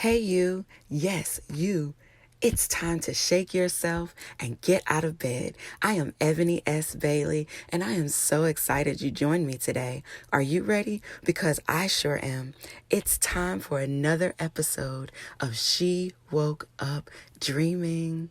Hey, you. Yes, you. It's time to shake yourself and get out of bed. I am Ebony S. Bailey, and I am so excited you joined me today. Are you ready? Because I sure am. It's time for another episode of She Woke Up Dreaming.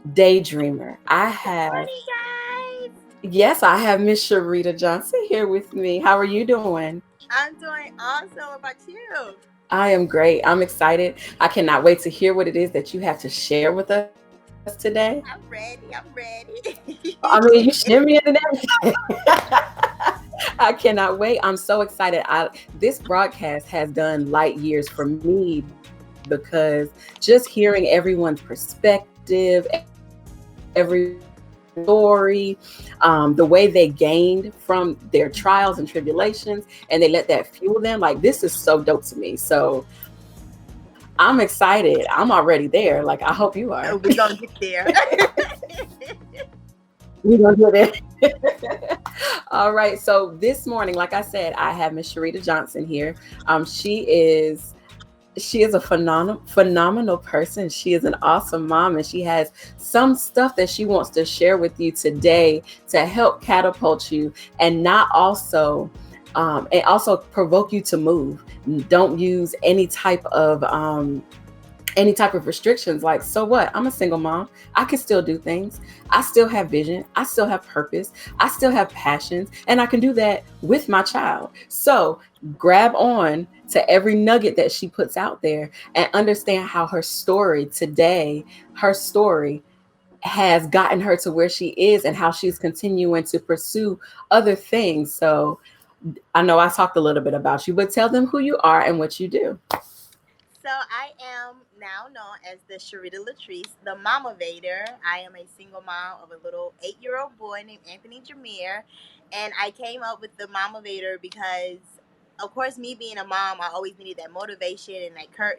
Daydreamer. Morning, guys. Yes, I have Miss Sharita Johnson here with me. How are you doing? I'm doing awesome. What about you? I am great. I'm excited. I cannot wait to hear what it is that you have to share with us today. I'm ready. I'm I ready. mean, you shimmy and everything. I cannot wait. I'm so excited. This broadcast has done light years for me because just hearing everyone's perspective, every story, the way they gained from their trials and tribulations, and they let that fuel them. Like, this is so dope to me. So I'm excited. I'm already there. Like, I hope you are. We're going to get there. We're gonna do it. All right. So this morning, like I said, I have Miss Sharita Johnson here. She is a phenomenal person. She is an awesome mom, and she has some stuff that she wants to share with you today to help catapult you and also provoke you to move. Don't use any type of restrictions. Like, so what? I'm a single mom. I can still do things. I still have vision. I still have purpose. I still have passions, and I can do that with my child. So grab on to every nugget that she puts out there and understand how her story has gotten her to where she is and how she's continuing to pursue other things. So I know I talked a little bit about you, but tell them who you are and what you do. So I am now known as the Sharita Latrice, the MOMivator. I am a single mom of a little 8-year-old boy named Anthony Jamir. And I came up with the MOMivator because, of course, me being a mom, I always needed that motivation and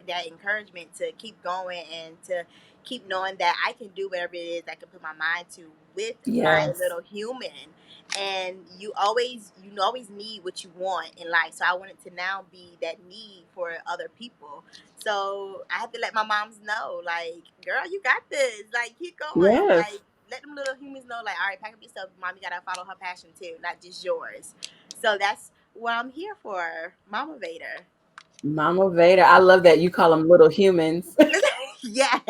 that encouragement to keep going and to keep knowing that I can do whatever it is I can put my mind to with my Yes. little human. And you always need what you want in life. So I wanted to now be that need for other people. So I had to let my moms know, like, girl, you got this. Like, keep going. Yes. Like, let them little humans know, like, all right, pack up your stuff. Mom, you gotta follow her passion too, not just yours. So that's what I'm here for, Mama Vader. Mama Vader. I love that you call them little humans. Yes,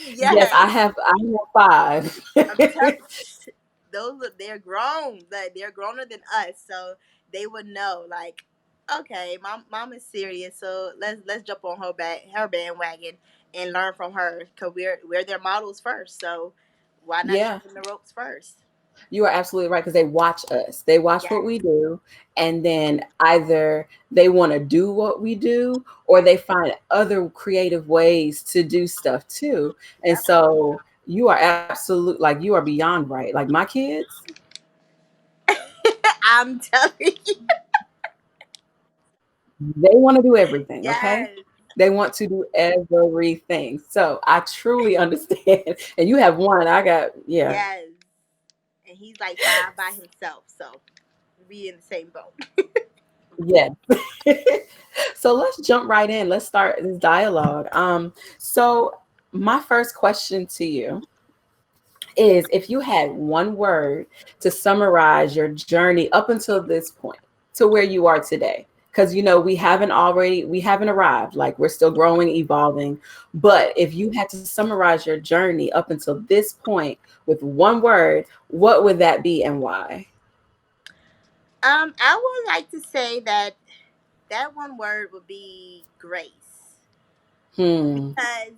Yes, I yes. have. I have five. I'm telling they're grown. Like they're growner than us, so they would know. Like, okay, mom is serious, so let's jump on her bandwagon and learn from her because we're their models first. So why not show Yeah, them the ropes first? you are absolutely right because they watch us. They watch what Yes, we do, and then either they want to do what we do, or they find other creative ways to do stuff too. And yep. so you are absolute, like you are beyond right. Like my kids, I'm telling you, they want to do everything. Okay. yes, They want to do everything. So I truly understand. And you have one. I got, yeah. yes. And he's like 5 by himself, so we in the same boat. Yes. So let's jump right in. Let's start this dialogue. So my first question to you is, if you had one word to summarize your journey up until this point to where you are today, because we haven't arrived, like we're still growing, evolving. But if you had to summarize your journey up until this point with one word, what would that be and why? I would like to say that that one word would be grace, Hmm. because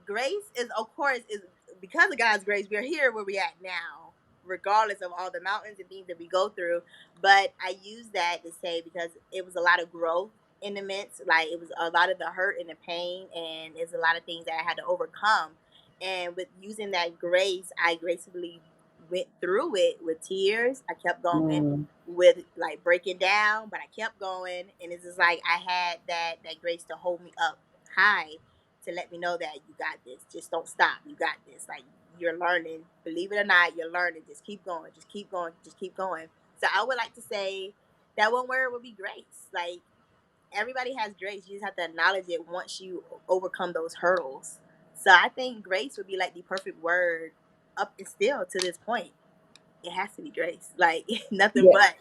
grace is, of course, is because of God's grace we're here where we're at now, regardless of all the mountains and things that we go through. But I use that to say because it was a lot of growth in the midst. Like, it was a lot of the hurt and the pain, and it's a lot of things that I had to overcome. And with using that grace, I gracefully went through it with tears. I kept going Hmm. with, like, breaking down, but I kept going, and it's just like I had that grace to hold me up high, to let me know that you got this. Just don't stop. You got this. Like, you're learning. Believe it or not, you're learning. Just keep going. Just keep going. Just keep going. So I would like to say that one word would be grace. Like everybody has grace. You just have to acknowledge it once you overcome those hurdles. So I think grace would be like the perfect word up and still to this point. It has to be grace. Like nothing Yeah. but.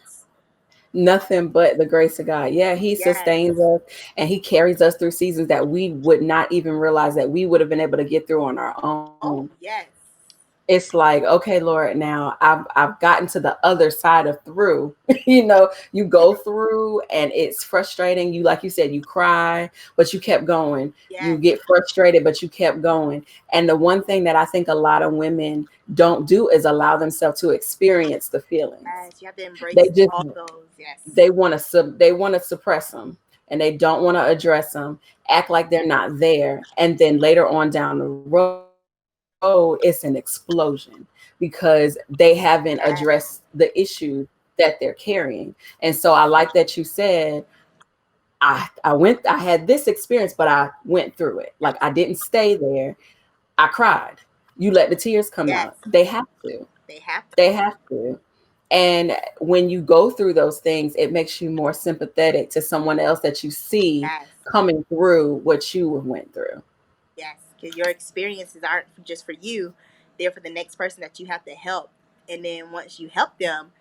Nothing but the grace of God. Yeah, He Yes. sustains us and He carries us through seasons that we would not even realize that we would have been able to get through on our own. Oh yes. It's like, okay, Lord, now I've gotten to the other side of through. You go through and it's frustrating. You, like you said, you cry, but you kept going. You Yes. get frustrated, but you kept going. And the one thing that I think a lot of women don't do is allow themselves to experience the feelings. Yes. You have to They embrace just all those. Yes. they want to suppress them, and they don't want to address them, act like they're not there, and then later on down the road it's an explosion because they haven't addressed the Yes. issue that they're carrying. And so I like that you said, I had this experience, but I went through it. Like, I didn't stay there. I cried. You let the tears come Yes. out. They have to. They have to. They have to. And when you go through those things, it makes you more sympathetic to someone else that you see Yes. coming through what you went through. Yes. Because your experiences aren't just for you; they're for the next person that you have to help. And then once you help them,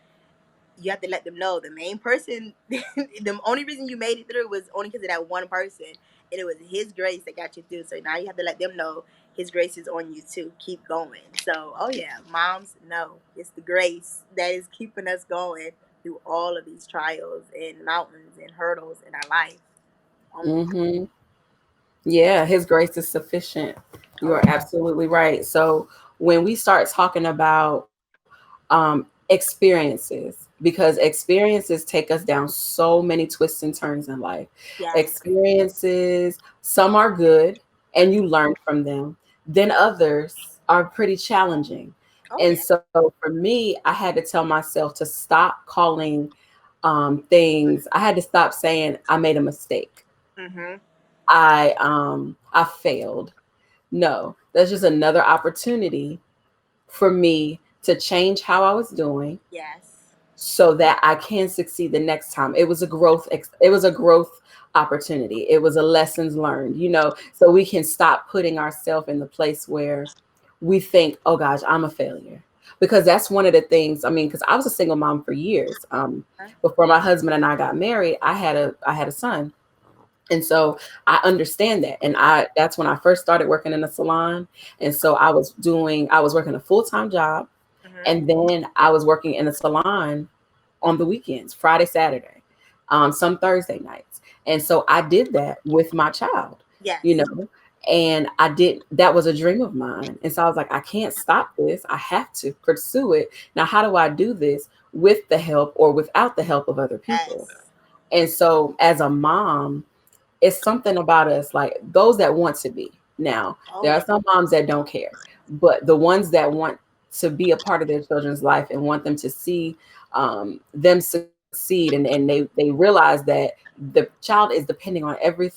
you have to let them know the main person. The only reason you made it through was only because of that one person, and it was His grace that got you through. So now you have to let them know His grace is on you too. Keep going. So, oh yeah, moms, no, it's the grace that is keeping us going through all of these trials and mountains and hurdles in our life. Only, Hmm. Yeah, His grace is sufficient. You oh are yeah, absolutely right. So when we start talking about experiences, because experiences take us down so many twists and turns in life. yes, Experiences, some are good and you learn from them, then others are pretty challenging. oh And yeah, so for me, I had to tell myself to stop calling things, I had to stop saying I made a mistake. mhm, I failed. No, that's just another opportunity for me to change how I was doing yes, so that I can succeed the next time. It was a growth opportunity. It was a lessons learned, so we can stop putting ourselves in the place where we think, oh gosh, I'm a failure. Because that's one of the things, I mean, because I was a single mom for years. huh? Before my husband and I got married, I had a son. And so I understand that. And that's when I first started working in a salon. And so I was working a full-time job, Mhm, and then I was working in a salon on the weekends, Friday, Saturday, some Thursday nights. And so I did that with my child, you yes, know, and that was a dream of mine. And so I was like, I can't stop this. I have to pursue it. Now, how do I do this with the help or without the help of other people? yes, And so as a mom, it's something about us, like those that want to be. Now, oh there are yeah, some moms that don't care, but the ones that want to be a part of their children's life and want them to see them succeed, and they realize that the child is depending on every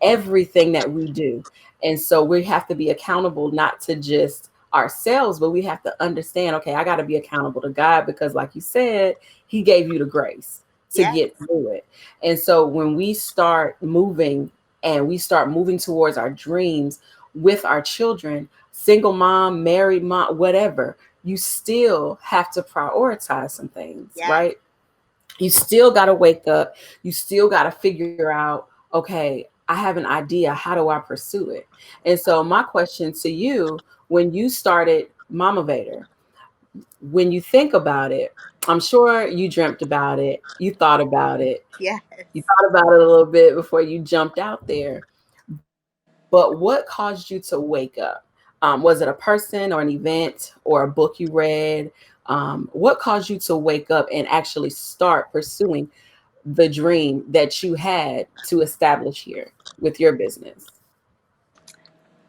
everything that we do. And so we have to be accountable not to just ourselves, but we have to understand, okay, I got to be accountable to God because, like you said, He gave you the grace to yes, get through it. And so when we start moving and we start moving towards our dreams with our children, single mom, married mom, whatever, you still have to prioritize some things, yes, right? You still got to wake up. You still got to figure out, okay, I have an idea. How do I pursue it? And so, my question to you, when you started MOMivator, when you think about it, I'm sure you dreamt about it, you thought about it, yes. you thought about it a little bit before you jumped out there. But what caused you to wake up? Was it a person or an event or a book you read? What caused you to wake up and actually start pursuing the dream that you had to establish here with your business?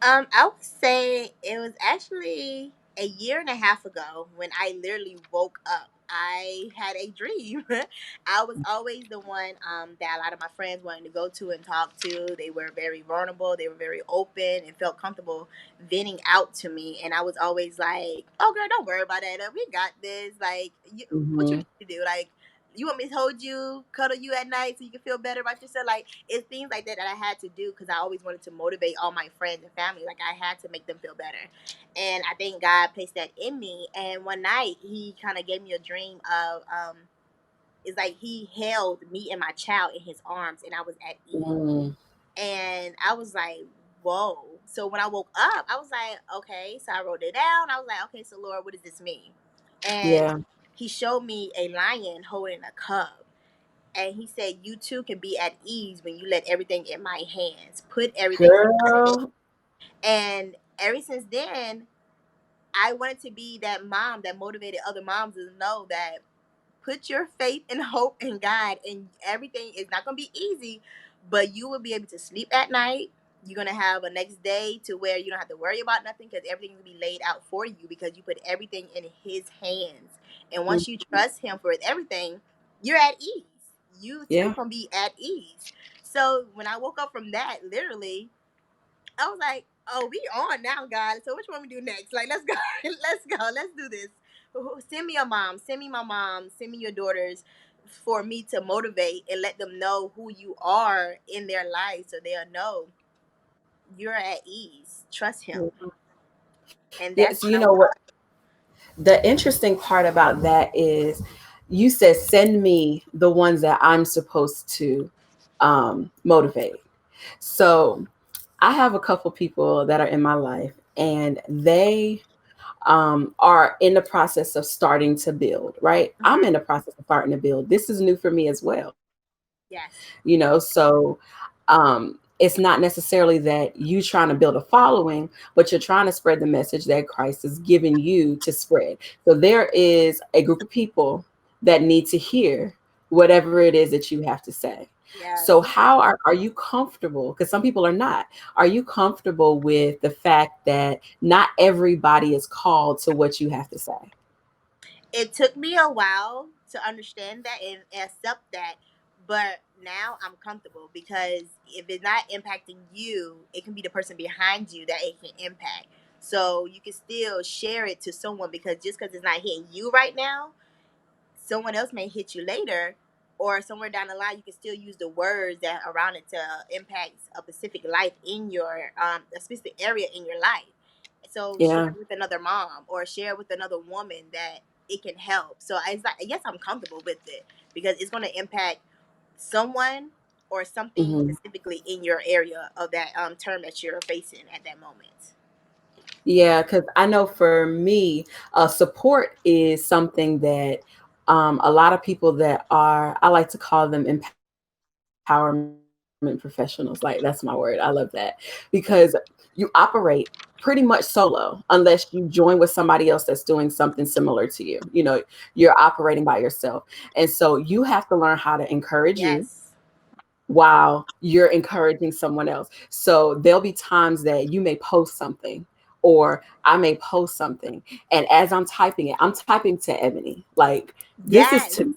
I would say it was actually a year and a half ago when I literally woke up. I had a dream. I was always the one that a lot of my friends wanted to go to and talk to. They were very vulnerable. They were very open and felt comfortable venting out to me. And I was always like, "Oh, girl, don't worry about that. We got this. Like, what you Mm-hmm. need to do? Like, you want me to hold you, cuddle you at night so you can feel better about yourself? Like, it's things like that that I had to do because I always wanted to motivate all my friends and family. Like, I had to make them feel better. And I think God placed that in me. And one night he kind of gave me a dream of it's like he held me and my child in his arms and I was at ease. Mm. And I was like, whoa. So when I woke up, I was like, okay. So I wrote it down. I was like, okay, so Lord, what does this mean? And Yeah. he showed me a lion holding a cub. And he said, you too can be at ease when you let everything in my hands. Put everything in my hands. Girl. And ever since then, I wanted to be that mom that motivated other moms to know that put your faith and hope in God, and everything is not going to be easy, but you will be able to sleep at night. You're going to have a next day to where you don't have to worry about nothing because everything will be laid out for you because you put everything in His hands. And once you trust Him for everything, you're at ease. You too Yeah. can be at ease. So when I woke up from that, literally, I was like, "Oh, we on now, God. So what you want me to do next? Like, let's go, let's go, let's do this. Send me your mom, send me my mom, send me your daughters, for me to motivate and let them know who you are in their life, so they'll know you're at ease. Trust Him, and that's Yes, when you I know woke what? up. The interesting part about that is you said send me the ones that I'm supposed to motivate. So I have a couple people that are in my life, and they are in the process of starting to build, right? I'm Hmm. in the process of starting to build. This is new for me as well. Yes, So it's not necessarily that you trying to build a following, but you're trying to spread the message that Christ has given you to spread. So there is a group of people that need to hear whatever it is that you have to say. So yes. how are you comfortable? Because some people are not. Are you comfortable with the fact that not everybody is called to what you have to say? It took me a while to understand that and accept that, but now I'm comfortable because if it's not impacting you, it can be the person behind you that it can impact. So you can still share it to someone because just because it's not hitting you right now, someone else may hit you later, or somewhere down the line you can still use the words that are around it to impact a specific life in your a specific area in your life. So share Yeah. it with another mom or share it with another woman that it can help. So it's like, yes, I'm comfortable with it because it's going to impact someone or something Mhm. specifically in your area of that term that you're facing at that moment. Yeah, because I know for me, support is something that a lot of people that are, I like to call them empowerment professionals. Like, that's my word. I love that because you operate pretty much solo unless you join with somebody else that's doing something similar to you. You're operating by yourself. And so you have to learn how to encourage you Yes. while you're encouraging someone else. So there'll be times that you may post something or I may post something. And as I'm typing it, I'm typing to Ebony. Like, this is Yes. to me.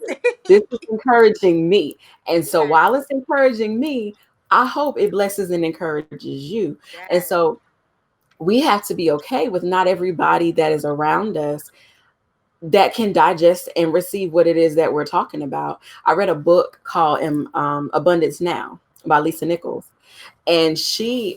This is encouraging me. And so Yes. while it's encouraging me, I hope it blesses and encourages you. And Yes. so we have to be okay with not everybody that is around us that can digest and receive what it is that we're talking about. I read a book called Abundance Now by Lisa Nichols. And she,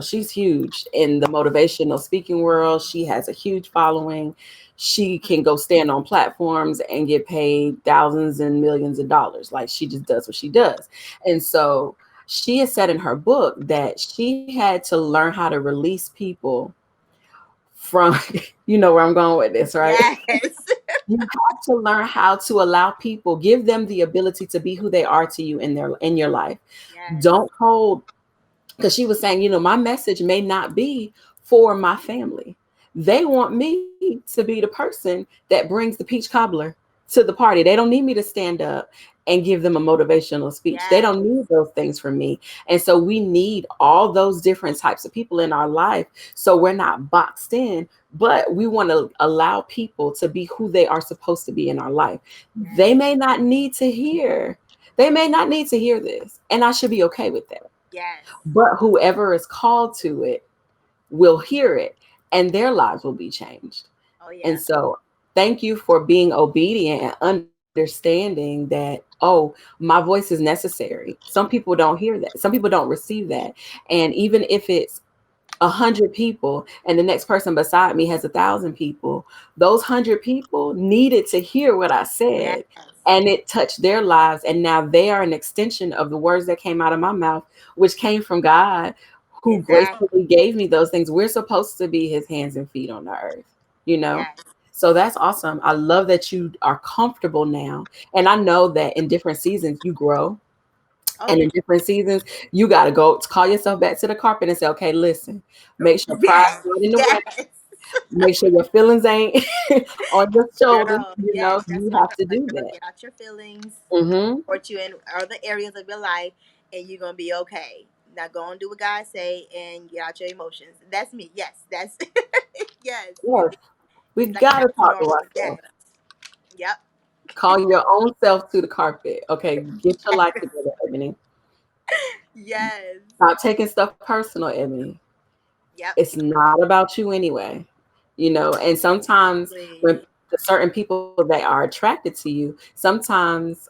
she's huge in the motivational speaking world. She has a huge following. She can go stand on platforms and get paid thousands and millions of dollars. Like, she just does what she does. And so she has said in her book that she had to learn how to release people from, you know where I'm going with this, right? Yes. You have to learn how to allow people, give them the ability to be who they are to you in your life. Yes. Don't hold, because she was saying, my message may not be for my family. They want me to be the person that brings the peach cobbler to the party. They don't need me to stand up and give them a motivational speech. They Yes. don't need those things from me. And so we need all those different types of people in our life. So we're not boxed in, but we want to allow people to be who they are supposed to be in our life. Yes. They may not need to hear. They may not need to hear this, and I should be okay with that. Yes. But whoever is called to it will hear it, and their lives will be changed. Oh yeah. And so, thank you for being obedient and understanding that, oh, my voice is necessary. Some people don't hear that, some people don't receive that. And even if it's 100 people and the next person beside me has 1,000 people, those 100 people needed to hear what I Yes. said, and it touched their lives, and now they are an extension of the words that came out of my mouth, which came from God, who Exactly. gracefully gave me those things. We're supposed to be his hands and feet on the earth, you know. Yes. So that's awesome. I love that you are comfortable now, and I know that in different seasons you grow, Oh and yeah. in different seasons, you got to go call yourself back to the carpet and say, okay, listen, make sure pride's Yes. not in the way. Yes. Make sure your feelings ain't on your shoulders. Girl, You yes, know, that's you my have girl. to Like, do girl, that. get out your feelings, Hmm. support you in other areas of your life, and you're gonna be okay. Now go and do what God say and get out your emotions. That's me. Yes, that's yes. You Yes, need we like got to back to talk to normal. Yes. ourselves. Yep. Call your own self to the carpet. Okay, get your life together, Ebony. Yes. Stop taking stuff personal, Ebony. Yep. It's not about you anyway. You know, and sometimes when Exactly. the certain people that are attracted to you, sometimes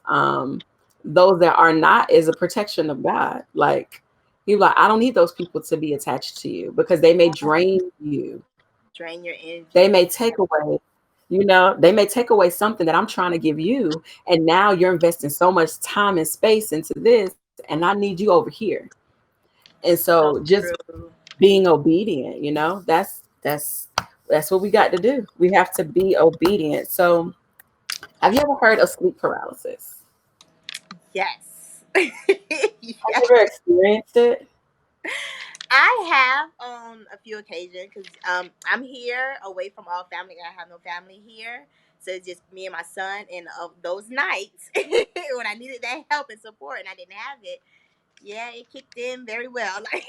those that are not is a protection of God. Like, you're like, I don't need those people to be attached to you because they may Yeah. drain you. Drain your They energy. may take away, they may take away something that I'm trying to give you. And now you're investing so much time and space into this, and I need you over here. And so So just true. being obedient, that's what we got to do. We have to be obedient. So have you ever heard of sleep paralysis? Yes. Have Yes. you ever experienced it? I have on a few occasions because I'm here away from all family. I have no family here, so it's just me and my son. And of those nights when I needed that help and support and I didn't have it, yeah, it kicked in very well. Like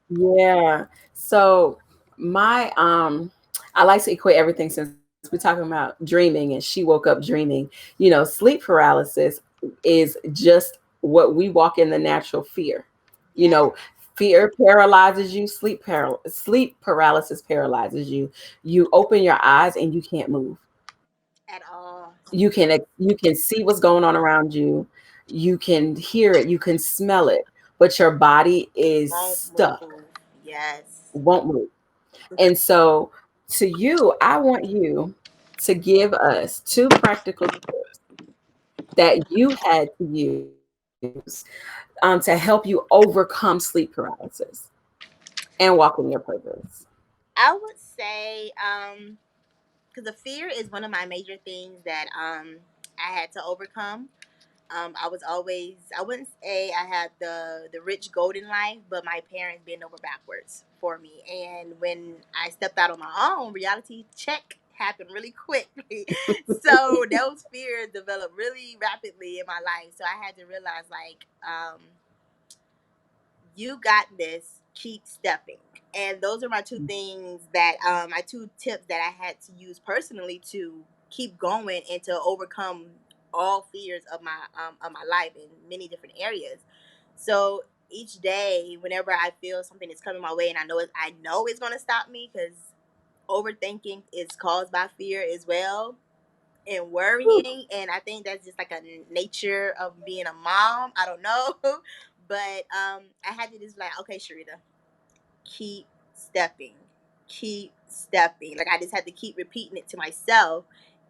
Yeah. So my I like to equate everything, since we're talking about dreaming and she woke up dreaming. Sleep paralysis is just what we walk in the natural fear. You yeah, know, fear paralyzes you, sleep paralysis paralyzes you. You open your eyes and you can't move. at all You can see what's going on around you. You can hear it, you can smell it, but your body is won't stuck, move. Yes. won't move. And so, to you, I want you to give us two practical tips that you had to use to help you overcome sleep paralysis and walk in your purpose. I would say because the fear is one of my major things that I had to overcome. I was always, I wouldn't say I had the rich golden life, but my parents bent over backwards for me. And when I stepped out on my own, reality check happened really quickly. So those fears developed really rapidly in my life. So I had to realize like you got this, keep stepping. And those are my two things that my two tips that I had to use personally to keep going and to overcome all fears of my life in many different areas. So each day, whenever I feel something is coming my way and I know it's going to stop me, because overthinking is caused by fear as well, and worrying. And I think that's just like a nature of being a mom. I don't know. But I had to just like, okay, Sharita, keep stepping, keep stepping. Like I just had to keep repeating it to myself.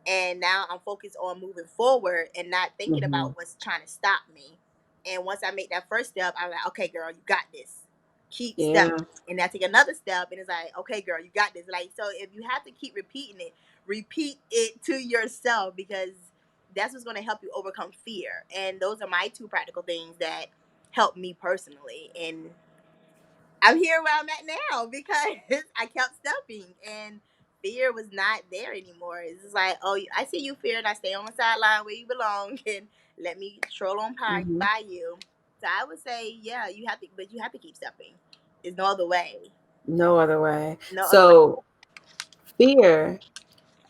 And now I'm focused on moving forward and not thinking Mhm. about what's trying to stop me. And once I make that first step, I'm like, okay, girl, you got this. Keep stepping. Yeah. And I take another step and it's like, okay, girl, you got this. Like, so if you have to keep repeating it, repeat it to yourself because that's what's going to help you overcome fear. And those are my two practical things that help me personally. And I'm here where I'm at now because I kept stepping and fear was not there anymore. It's just like, oh, I see you, fear, and I stay on the sideline where you belong, and let me troll on Mhm. by you. So I would say, yeah, you have to, but you have to keep stepping. There's no other way. No other way. No other way. So fear,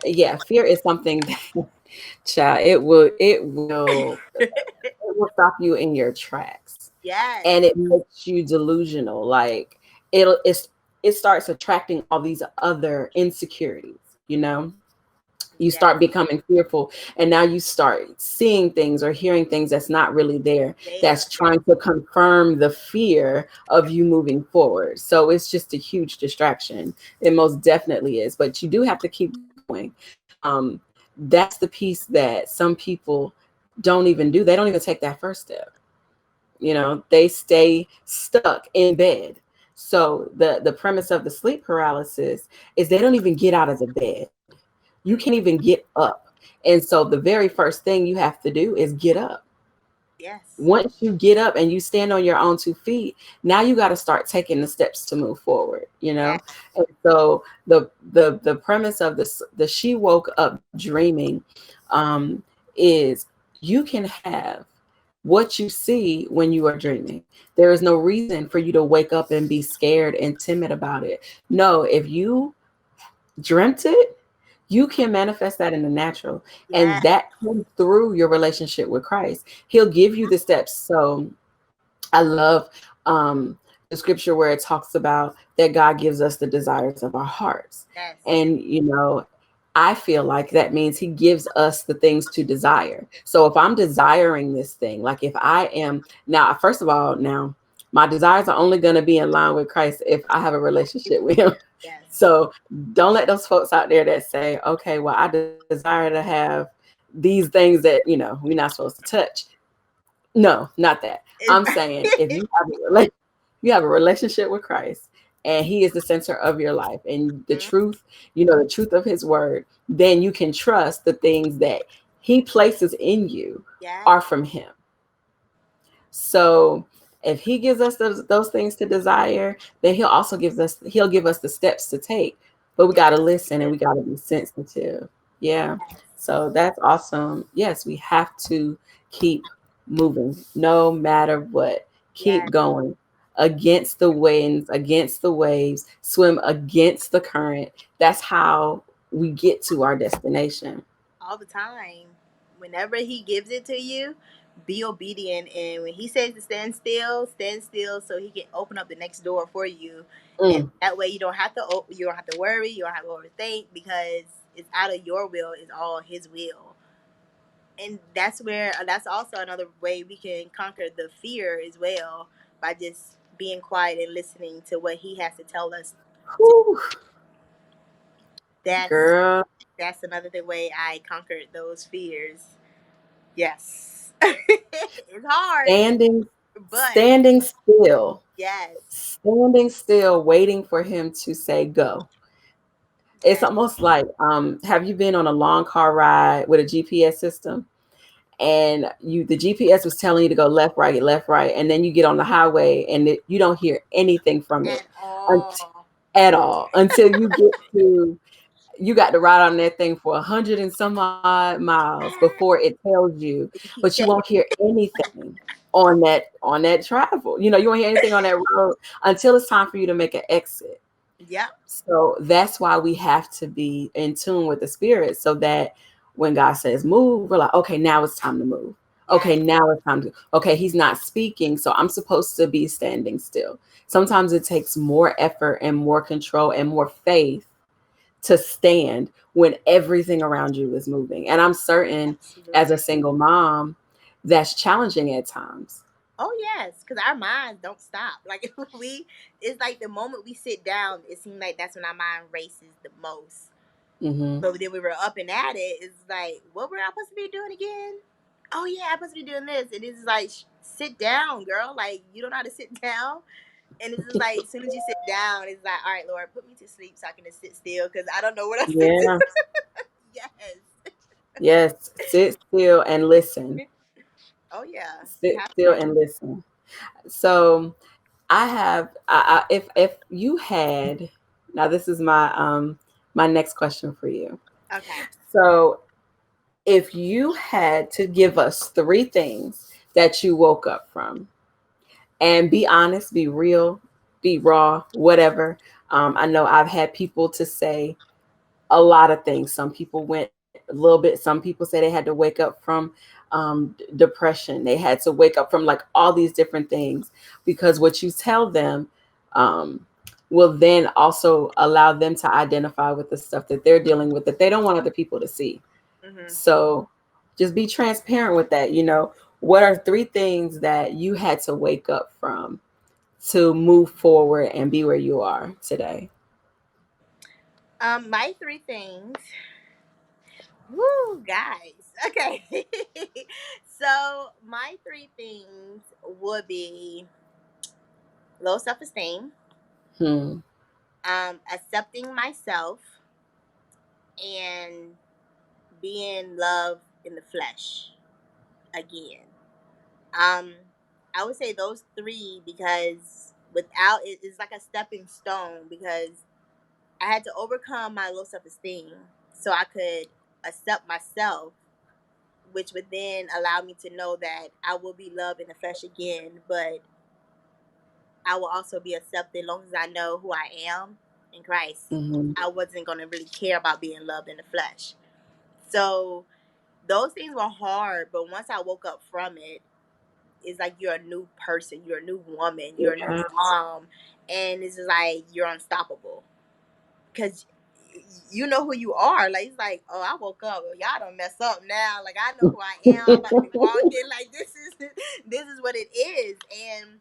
yeah, fear is something that, child, it will stop you in your tracks, Yes. and it makes you delusional. Like it starts attracting all these other insecurities, you know. You Yes. start becoming fearful, and now you start seeing things or hearing things that's not really there, There. that's trying to confirm the fear of you moving forward. So it's just a huge distraction. It most definitely is, but you do have to keep going. That's the piece that some people don't even do. They don't even take that first step. You know, they stay stuck in bed. So the premise of the sleep paralysis is they don't even get out of the bed. You can't even get up. And so the very first thing you have to do is get up. Yes. Once you get up and you stand on your own 2 feet, now you got to start taking the steps to move forward, you Yes. know. And so the premise of this, the she woke up dreaming, um is you can have what you see when you are dreaming. There is no reason for you to wake up and be scared and timid about it. No, if you dreamt it, you can manifest that in the natural. And Yes. that comes through your relationship with Christ. He'll give you the steps. So I love the scripture where it talks about that God gives us the desires of our hearts. Yes. And, you know, I feel like that means he gives us the things to desire. So if I'm desiring this thing, like if I am now, first of all, now my desires are only going to be in line with Christ if I have a relationship with him. Yes. So don't let those folks out there that say, okay, well, I desire to have these things that, you know, we're not supposed to touch. No, not that. I'm saying if you have you have a relationship with Christ and he is the center of your life and the Mhm. truth, you know, the truth of his word, then you can trust the things that he places in you Yes. are from him. So if he gives us those things to desire, then he'll give us the steps to take. But we got to listen and we got to be sensitive. Yeah. So that's awesome. Yes, we have to keep moving no matter what. Yes. Keep going against the winds, against the waves, swim against the current. That's how we get to our destination. All the time. Whenever he gives it to you, be obedient. And when he says to stand still, so he can open up the next door for you. And Mm, that way, you don't have to worry, you don't have to overthink because it's out of your will. It's all his will. And that's also another way we can conquer the fear as well by just being quiet and listening to what he has to tell us. To, whew, that's girl, that's another way I conquered those fears. Yes. It's hard, standing but standing still, yes, standing still, waiting for him to say go. It's yes, almost like, have you been on a long car ride with a GPS system? And the GPS was telling you to go left, right, and then you get on the highway and you don't hear anything from it at all. at all until you get to you got to ride on that thing for 100 and some odd miles before it tells you, You keep but you won't checking. hear anything on that travel. You know, you won't hear anything on that road until it's time for you to make an exit. Yep. So that's why we have to be in tune with the spirit so that when God says move, we're like, okay, now it's time to move. Okay, Yes. now it's time to, okay, he's not speaking, so I'm supposed to be standing still. Sometimes it takes more effort and more control and more faith to stand when everything around you is moving. And I'm certain as a Absolutely. single mom, that's challenging at times. Oh yes, because our minds don't stop. Like it's like the moment we sit down, it seems like that's when our mind races the most. Hmm. But then we were up and at it. It's like, what were I supposed to be doing again? Oh yeah, I'm supposed to be doing this, and it's like, sit down, girl. Like you don't know how to sit down. And it's just like, as soon as you sit down, it's like, all right, Lord, put me to sleep so I can just sit still because I don't know what else to do. Yeah. Yes. Yes. Sit still and listen. Oh yeah, you Sit have still to. and listen. So if you had, now this is my next question for you. Okay. So, if you had to give us three things that you woke up from, and be honest, be real, be raw, whatever. I know I've had people to say a lot of things. Some people went a little bit. Some people say they had to wake up from depression. They had to wake up from like all these different things, because what you tell them um, will then also allow them to identify with the stuff that they're dealing with that they don't want other people to see. Hmm. So just be transparent with that. What are three things that you had to wake up from to move forward and be where you are today? My three things. Woo, guys. Okay. So my three things would be low self esteem, Hmm. accepting myself, and being loved in the flesh again. Um, I would say those three because without it, it's like a stepping stone because I had to overcome my low self esteem so I could accept myself, which would then allow me to know that I will be loved in the flesh again, but I will also be accepted as long as I know who I am in Christ. Hmm. I wasn't going to really care about being loved in the flesh. So those things were hard, but once I woke up from it, it's like you're a new person, you're a new woman, you're a new Yeah. mom, and it's just like you're unstoppable because you know who you are. Like it's like, oh, I woke up. Well, y'all don't mess up now. Like I know who I am. I'm about to be walking. Like this is what it is, and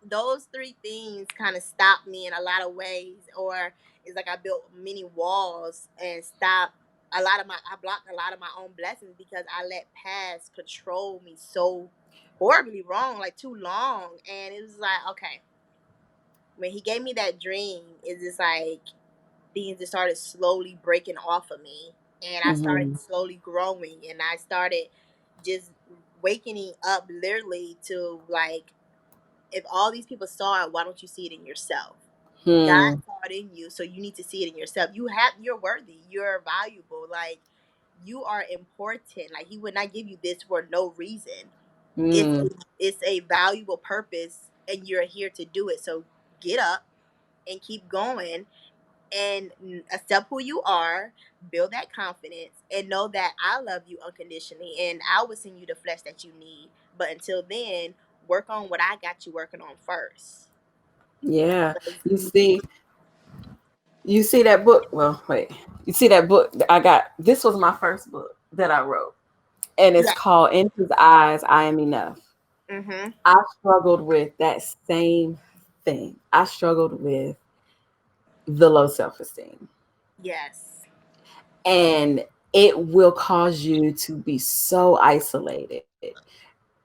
those three things kind of stopped me in a lot of ways. Or it's like I built many walls and stopped I blocked a lot of my own blessings because I let past control me so horribly wrong, like too long. And it was like, okay, when he gave me that dream, it's just like things just started slowly breaking off of me, and I started Hmm. slowly growing, and I started just waking up literally to like, if all these people saw it, why don't you see it in yourself? God Hmm. saw it in you, so you need to see it in yourself. You're worthy, you're valuable, like you are important. Like he would not give you this for no reason. It's Hmm. it's a valuable purpose, and you're here to do it. So get up and keep going and accept who you are, build that confidence, and know that I love you unconditionally and I will send you the flesh that you need. But until then, work on what I got you working on first. Yeah. Because You see, you see that book. Well, wait. You see that book that I got. This was my first book that I wrote, and it's yeah. called "In His Eyes, I Am Enough." Mhm. I struggled with that same thing. I struggled with the low self esteem. Yes. And it will cause you to be so isolated.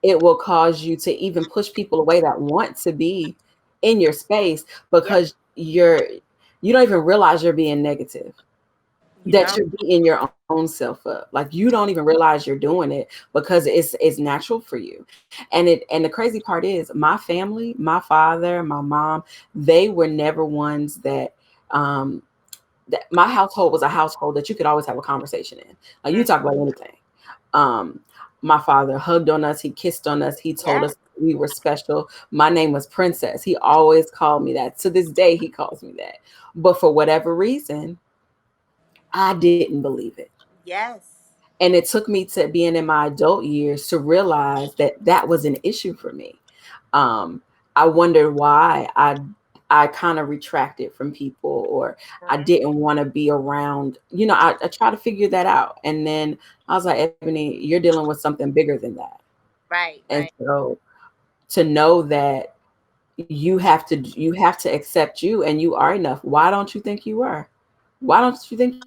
It will cause you to even push people away that want to be in your space, Yep. because you don't even realize you're being negative, You that don't. you're beating your own self up. Like you don't even realize you're doing it because it's natural for you. And the crazy part is my family, my father, my mom, they were never ones um that my household was a household that you could always have a conversation in. Like you Mm. talk about anything. Um, my father hugged on us, he kissed on us, he told Yeah. us we were special. My name was Princess. He always called me that. To this day, he calls me that. But for whatever reason, I didn't believe it. Yes. And it took me to being in my adult years to realize that that was an issue for me. um, I wondered why I kind of retracted from people, or I Mhm. didn't want to be around. I try to figure that out, and then I was like, Ebony, you're dealing with something bigger than that. Right. And Right. so to know that you have to accept you, and you are enough. Why don't you think you are? Why don't you think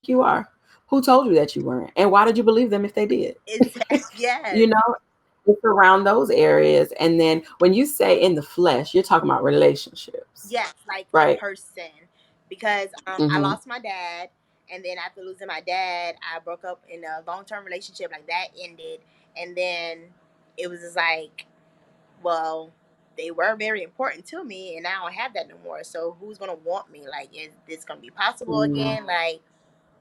you are? Who told you that you weren't? And why did you believe them if they did? you know Yes. it's around those areas. And then when you say in the flesh, you're talking about relationships, Yes, like a right? person. Because I Hmm. lost my dad, and then after losing my dad, I broke up in a long term relationship. Like that ended, and then it was just like, well, they were very important to me, and now I don't have that no more. So who's gonna want me? Like, is this gonna be possible Mm, again? Like,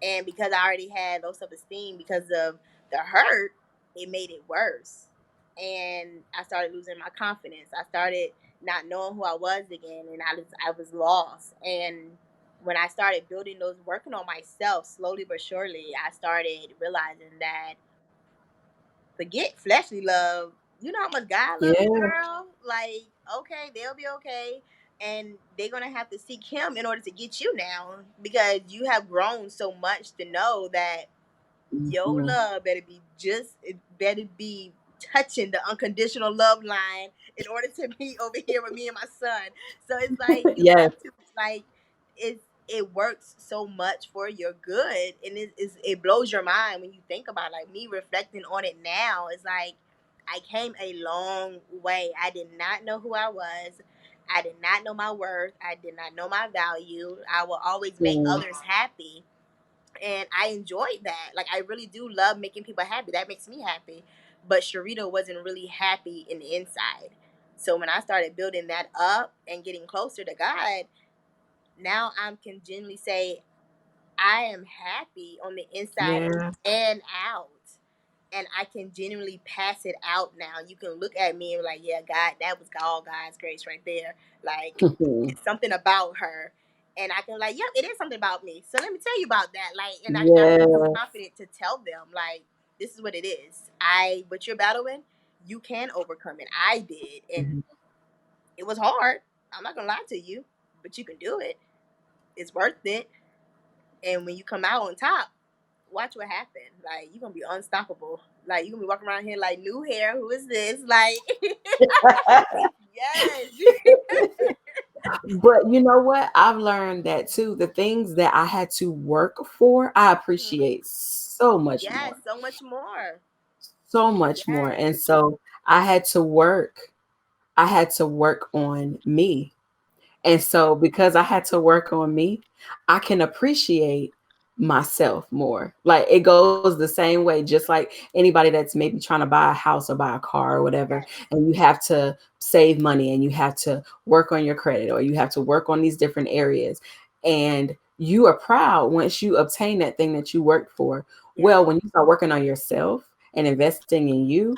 and because I already had low self esteem because of the hurt, it made it worse. And I started losing my confidence. I started not knowing who I was again, and I was lost. And when I started building those, working on myself slowly but surely, I started realizing that forget fleshly love. You know how much God loves you, yeah. girl? Like, okay, they'll be okay. And they're going to have to seek Him in order to get you now because you have grown so much to know that your Mhm. love better be just, it better be touching the unconditional love line in order to be over here with me and my son. So it's like, you Yes. have to, like, it works so much for your good, and it blows your mind when you think about it. Like me reflecting on it now, it's like I came a long way. I did not know who I was. I did not know my worth. I did not know my value. I will always make Mm, others happy, and I enjoyed that. Like I really do love making people happy. That makes me happy. But Sharita wasn't really happy in the inside. So when I started building that up and getting closer to God, now I can genuinely say I am happy on the inside yeah. and out. And I can genuinely pass it out now. You can look at me and be like, yeah, God, that was all God's grace right there. Like, it's something about her. And I can like, yep, it is something about me. So let me tell you about that. Like, and I feel so Yeah. confident to tell them, like, this is what it is. What you're battling, you can overcome it. I did. And Mhm. it was hard. I'm not gonna lie to you, but you can do it. It's worth it. And when you come out on top, watch what happens. Like you're gonna be unstoppable. Like you're gonna be walking around here like new hair. Who is this? Like yes. But you know what? I've learned that too. The things that I had to work for, I Mhm. appreciate so much Yes, more. so much more. So much more. Yes. And so I had to work. I had to work on me. And so because I had to work on me, I can appreciate myself more. Like it goes the same way, just like anybody that's maybe trying to buy a house or buy a car or whatever, Yes. and you have to save money and you have to work on your credit or you have to work on these different areas. And you are proud once you obtain that thing that you worked for. Yes. Well, when you start working on yourself and investing in you,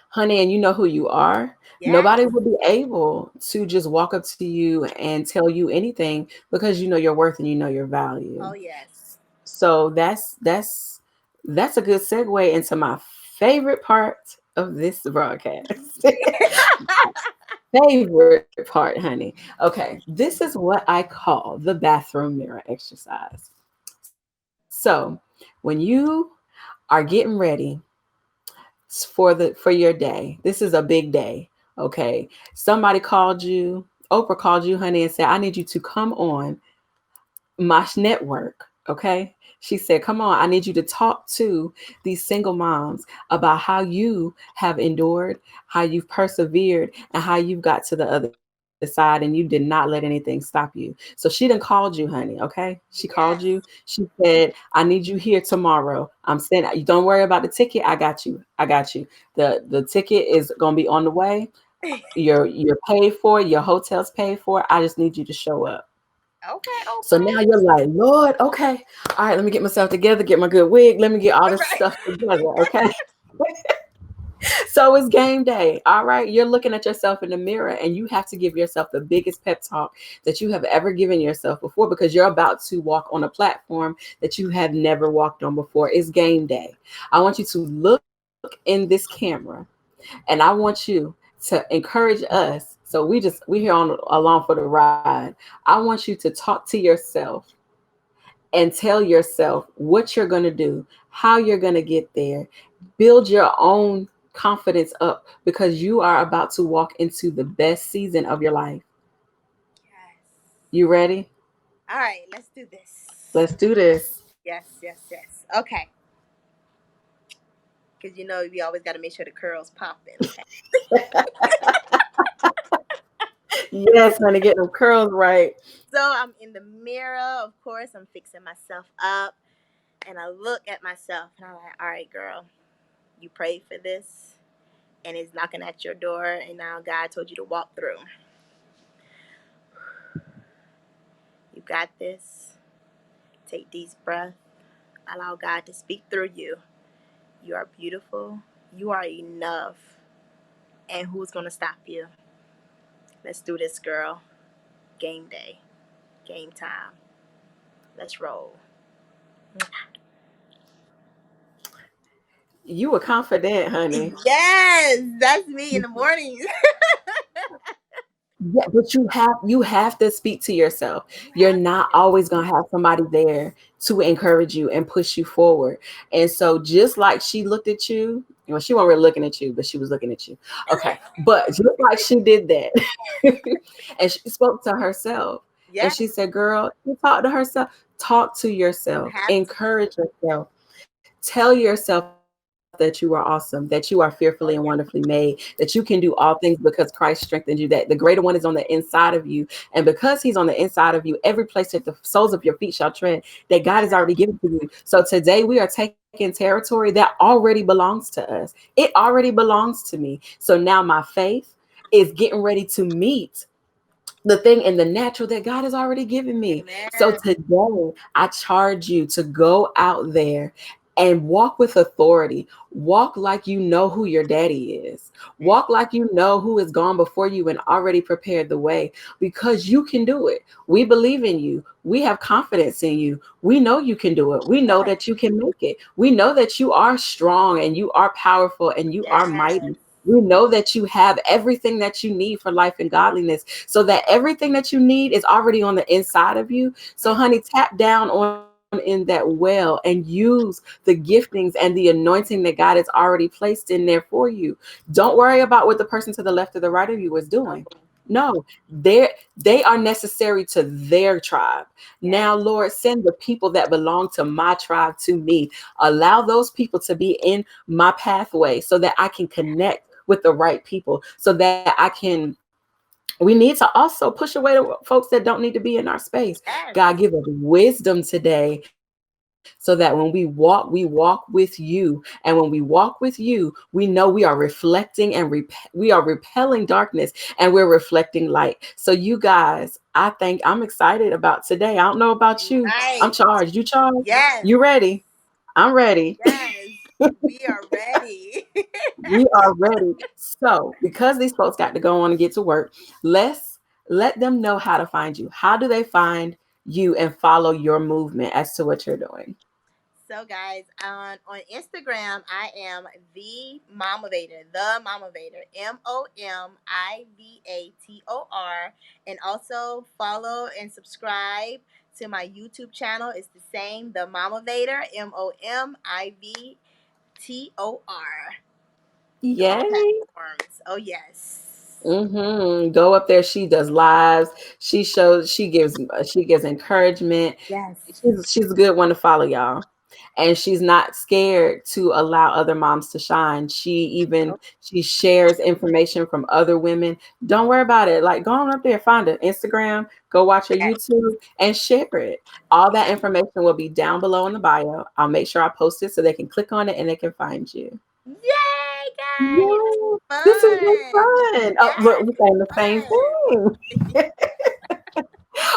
honey, and you know who you are, Yes. nobody will be able to just walk up to you and tell you anything because you know your worth and you know your value. Oh yes. So that's a good segue into my favorite part of this broadcast. Favorite part, honey. Okay, this is what I call the bathroom mirror exercise. So, when you are getting ready for your day. This is a big day. Okay. Somebody called you, Oprah called you, honey, and said, I need you to come on my network. Okay. She said, come on, I need you to talk to these single moms about how you have endured, how you've persevered, and how you've got to the other side and you did not let anything stop you. So she done called you, honey. Okay. She called you. Yes. She said, I need you here tomorrow. I'm saying, you don't worry about the ticket. I got you. I got you. The ticket is gonna be on the way. You're paid for, your hotel's paid for. I just need you to show up. Okay, So now okay. you're like, Lord, okay, all right, let me get myself together, get my good wig, let me get all All this right. stuff together, okay? So it's game day. All right. You're looking at yourself in the mirror and you have to give yourself the biggest pep talk that you have ever given yourself before because you're about to walk on a platform that you have never walked on before. It's game day. I want you to look in this camera and I want you to encourage us. So we here on along for the ride. I want you to talk to yourself and tell yourself what you're going to do, how you're going to get there. Build your own confidence up because you are about to walk into the best season of your life. Yes. You ready? All right, let's do this. Let's do this. Yes, yes, yes. Okay. Because we always got to make sure the curls popping. Okay. Yes, honey, get them curls right. So I'm in the mirror, of course. I'm fixing myself up. And I look at myself and I'm like, all right, girl, you prayed for this. and it's knocking at your door, and now God told you to walk through. You got this. Take these breaths. Allow God to speak through you. You are beautiful. You are enough. And who's going to stop you? Let's do this, girl. Game day. Game time. Let's roll. You were confident, honey. Yes, that's me in the mornings. Yeah, but you have to speak to yourself. You You're have not always gonna have somebody there to encourage you and push you forward. And so just like she looked at you, well, she wasn't really looking at you, but she was looking at you. Okay. But just like she did that, and she spoke to herself and yes, she said, girl, you talk to herself, talk to you yourself, have to. encourage yourself. Tell yourself that you are awesome, that you are fearfully and Oh, wonderfully yeah. made, that you can do all things because Christ strengthens you, that the greater one is on the inside of you. And because he's on the inside of you, every place that the soles of your feet shall tread, that God has already Yes. given to you. So today we are taking territory that already belongs to us. It already belongs to me. So now my faith is getting ready to meet the thing in the natural that God has already given me. So Amen. today, I charge you to go out there and walk with authority. Walk like you know who your daddy is. Walk like you know who has gone before you and already prepared the way, because you can do it. We believe in you. We have confidence in you. We know you can do it. We know Yes. that you can make it. We know that you are strong and you are powerful and you are Yes. mighty. We know that you have everything that you need for life and godliness, so that everything that you need is already on the inside of you. So, Mm. honey, tap down on in that well and use the giftings and the anointing that God has already placed in there for you. Don't worry about what the person to the left or the right of you is doing. No. No, they are necessary to their tribe. Yes. Now, Lord, send the people that belong to my tribe to me. Allow those people to be in my pathway so that I can connect with the right people, so that I can. We need to also push away the folks that don't need to be in our space. Yes. God, give us wisdom today so that when we walk with you. And when we walk with you, we know we are reflecting and we are repelling darkness, and we're reflecting light. So, you guys, I'm excited about today. I don't know about you. I'm Right. charged. You charged? Yes. You ready? I'm ready. Yes. We are ready. We are ready. So, because these folks got to go on and get to work, let's let them know how to find you. How do they find you and follow your movement as to what you're doing? So, guys, on Instagram, I am the MOMivator, MOMivator, and also follow and subscribe to my YouTube channel. It's the same, the MOMivator, MOMiVTOR, in all Yay. platforms. Oh yes, Go up there. She does lives. She gives encouragement. yes, She's a good one to follow, y'all. And she's not scared to allow other moms to shine. She shares information from other women. Don't worry about it. Like, go on up there, find her Instagram, go watch her yes. YouTube, and share it. All that information will be down below in the bio. I'll make sure I post it so they can click on it and they can find you. Yay, guys! This Yeah, was this has been fun. fun. Oh, Yes, look, we're it was saying the same fun. thing.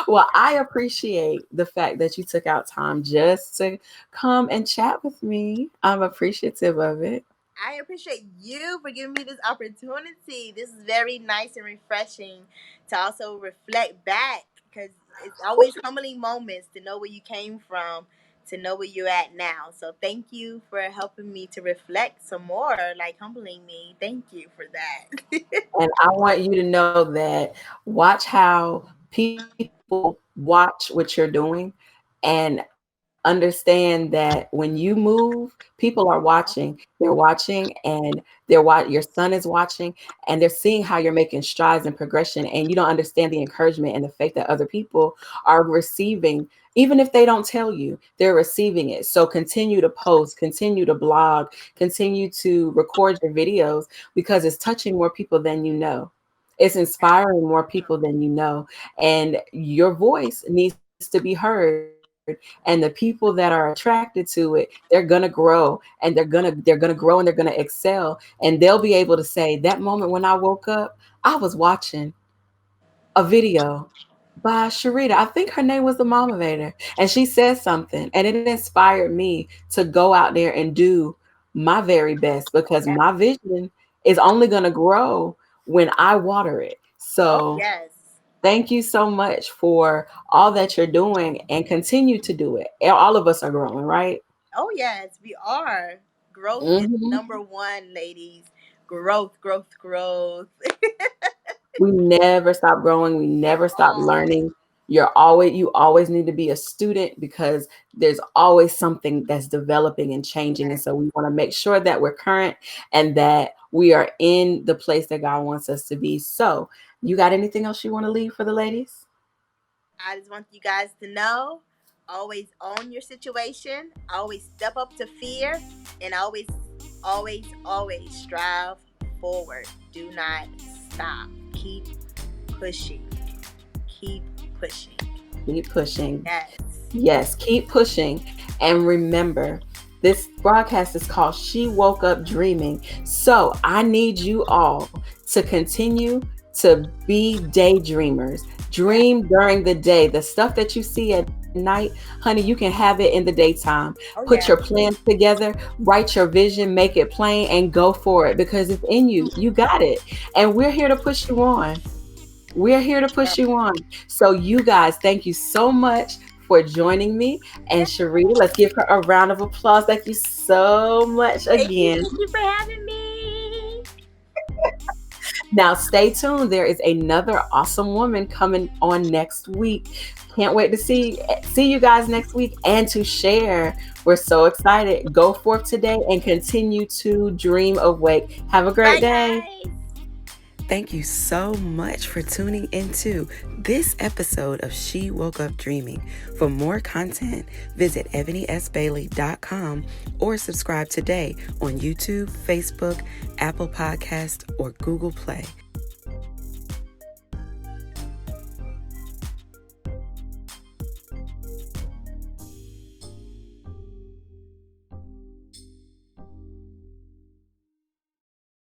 Well, I appreciate the fact that you took out time just to come and chat with me. I'm appreciative of it. I appreciate you for giving me this opportunity. This is very nice and refreshing to also reflect back, because it's always humbling moments to know where you came from, to know where you're at now. So thank you for helping me to reflect some more, like humbling me. Thank you for that. And I want you to know that watch how people watch what you're doing, and understand that when you move, people are watching. They're watching, and your son is watching, and they're seeing how you're making strides and progression, and you don't understand the encouragement and the faith that other people are receiving. Even if they don't tell you, they're receiving it. So continue to post, continue to blog, continue to record your videos, because it's touching more people than you know. It's inspiring more people than you know. And your voice needs to be heard and the people that are attracted to it, they're gonna grow, and they're gonna grow, and they're gonna excel, and they'll be able to say, that moment when I woke up, I was watching a video by Sharita. I think her name was the MOMivator, and she said something, and it inspired me to go out there and do my very best, because Yeah. my vision is only going to grow when I water it. Oh So yes. thank you so much for all that you're doing, and continue to do it. All of us are growing, right? Oh yes, we are. Growth is Hmm. number one, ladies. Growth, growth, growth. We never stop growing. We never stop Oh, learning. You always need to be a student, because there's always something that's developing and changing. And yes. so we want to make sure that we're current, and that we are in the place that God wants us to be. So, you got anything else you want to leave for the ladies? I just want you guys to know, always own your situation, always step up to fear, and always, always, always strive forward. Do not stop. Keep pushing. Keep pushing. Keep pushing. Yes. Yes, keep pushing. And remember, this broadcast is called She Woke Up Dreaming. So I need you all to continue to be daydreamers. Yes. Dream during the day. The stuff that you see at night, honey, you can have it in the daytime. Oh, Put your yes. plans together, write your vision, make it plain, and go for it, because it's in you. You got it. And we're here to push you on. We're here to push you on. So, you guys, thank you so much for joining me. And Sharita, let's give her a round of applause. Thank you so much Thank you. again. Thank you for having me. Now, stay tuned. There is another awesome woman coming on next week. Can't wait to see you guys next week, and to share. We're so excited. Go forth today and continue to dream awake. Have a great Bye, day. guys. Thank you so much for tuning into this episode of She Woke Up Dreaming. For more content, visit ebonysbailey.com or subscribe today on YouTube, Facebook, Apple Podcast, or Google Play.